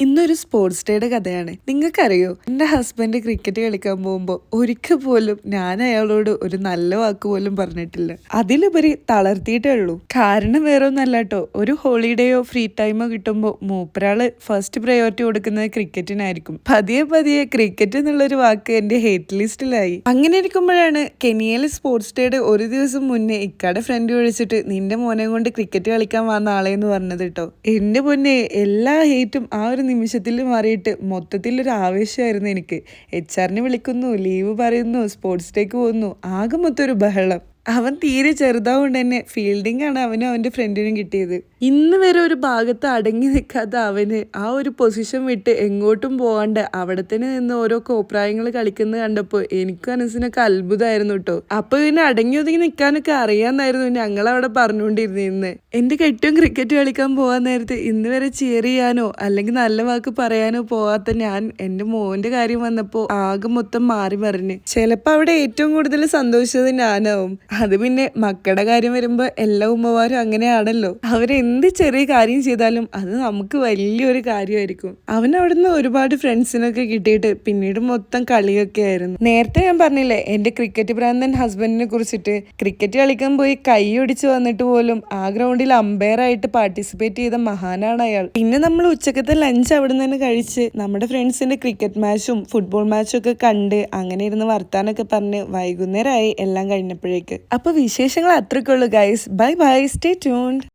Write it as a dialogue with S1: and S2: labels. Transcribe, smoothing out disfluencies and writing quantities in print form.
S1: ഇന്നൊരു സ്പോർട്സ് ഡേയുടെ കഥയാണ്. നിങ്ങൾക്കറിയോ, എൻ്റെ ഹസ്ബൻഡ് ക്രിക്കറ്റ് കളിക്കാൻ പോകുമ്പോൾ ഒരിക്കൽ പോലും ഞാൻ അയാളോട് ഒരു നല്ല വാക്ക് പോലും പറഞ്ഞിട്ടില്ല. അതിലുപരി തളർത്തിയിട്ടേ ഉള്ളൂ. കാരണം വേറെ ഒന്നല്ല കേട്ടോ, ഒരു ഹോളിഡേയോ ഫ്രീ ടൈമോ കിട്ടുമ്പോൾ മൂപ്പരാള് ഫസ്റ്റ് പ്രയോറിറ്റി കൊടുക്കുന്നത് ക്രിക്കറ്റിനായിരിക്കും. പതിയെ പതിയെ ക്രിക്കറ്റ് എന്നുള്ളൊരു വാക്ക് എൻ്റെ ഹേറ്റ് ലിസ്റ്റിലായി. അങ്ങനെ ഇരിക്കുമ്പോഴാണ് കെനിയയിലെ സ്പോർട്സ് ഡേയുടെ ഒരു ദിവസം മുന്നേ ഇക്കാടെ ഫ്രണ്ട് വിളിച്ചിട്ട് നിന്റെ മോനെ കൊണ്ട് ക്രിക്കറ്റ് കളിക്കാൻ വന്ന ആളെന്ന് പറഞ്ഞത് കേട്ടോ. എൻ്റെ പൊന്നെ, എല്ലാ ഹേറ്റും ആ ഒരു നിമിഷത്തിൽ മാറിയിട്ട് മൊത്തത്തിലൊരു ആവേശമായിരുന്നു എനിക്ക്. HR വിളിക്കുന്നു, ലീവ് പറയുന്നു, സ്പോർട്സ് ഡേക്ക് പോകുന്നു, ആകെ മൊത്തം ഒരു ബഹളം. അവൻ തീരെ ചെറുതാവുകൊണ്ട് തന്നെ ഫീൽഡിംഗ് ആണ് അവനും അവൻ്റെ ഫ്രണ്ടിനും കിട്ടിയത്. ഇന്ന് വരെ ഒരു ഭാഗത്ത് അടങ്ങി നിൽക്കാത്ത അവന് ആ ഒരു പൊസിഷൻ വിട്ട് എങ്ങോട്ടും പോകാണ്ട് അവിടെ തന്നെ നിന്ന് ഓരോ കോപ്രായങ്ങൾ കളിക്കുന്നത് കണ്ടപ്പോൾ എനിക്കും മനസ്സിനൊക്കെ അത്ഭുതമായിരുന്നു കേട്ടോ. അപ്പൊ പിന്നെ അടങ്ങി ഒതുങ്ങി നിൽക്കാനൊക്കെ അറിയാന്നായിരുന്നു ഞങ്ങളവിടെ പറഞ്ഞുകൊണ്ടിരുന്നിരുന്നത്. എൻ്റെ കെട്ടിയും ക്രിക്കറ്റ് കളിക്കാൻ പോകാൻ നേരത്ത് ഇന്ന് വരെ ചിയർ ചെയ്യാനോ അല്ലെങ്കിൽ നല്ല വാക്ക് പറയാനോ പോവാത്ത ഞാൻ എൻ്റെ മോൻ്റെ കാര്യം വന്നപ്പോൾ ആകെ മൊത്തം മാറി മറിഞ്ഞ്. ചിലപ്പോൾ അവിടെ ഏറ്റവും കൂടുതൽ സന്തോഷിച്ചത് ഞാനാവും. അത് പിന്നെ മക്കളുടെ കാര്യം വരുമ്പോൾ എല്ലാ ഉമ്മമാരും അങ്ങനെയാണല്ലോ. അവരെന്ത് ചെറിയ കാര്യം ചെയ്താലും അത് നമുക്ക് വലിയൊരു കാര്യമായിരിക്കും. അവനവിടുന്ന് ഒരുപാട് ഫ്രണ്ട്സിനൊക്കെ കിട്ടിയിട്ട് പിന്നീട് മൊത്തം കളിയൊക്കെ ആയിരുന്നു. നേരത്തെ ഞാൻ പറഞ്ഞില്ലേ എൻ്റെ ക്രിക്കറ്റ് ഭ്രാന്തൻ ഹസ്ബൻഡിനെ കുറിച്ചിട്ട്. ക്രിക്കറ്റ് കളിക്കാൻ പോയി കൈ ഒടിച്ച് വന്നിട്ട് പോലും ആ ഗ്രൗണ്ടിൽ അമ്പയറായിട്ട് പാർട്ടിസിപ്പേറ്റ് ചെയ്ത മഹാനാണ് അയാൾ. പിന്നെ നമ്മൾ ഉച്ചക്കത്തെ ലഞ്ച് അവിടെ നിന്ന് തന്നെ കഴിച്ച് നമ്മുടെ ഫ്രണ്ട്സിന്റെ ക്രിക്കറ്റ് മാച്ചും ഫുട്ബോൾ മാച്ചും ഒക്കെ കണ്ട് അങ്ങനെ ഇരുന്ന് വർത്താനൊക്കെ പറഞ്ഞ് വൈകുന്നേരമായി എല്ലാം കഴിഞ്ഞപ്പോഴേക്ക്. അപ്പൊ വിശേഷങ്ങൾ അത്രയ്ക്കുള്ളൂ guys. Bye bye, stay tuned.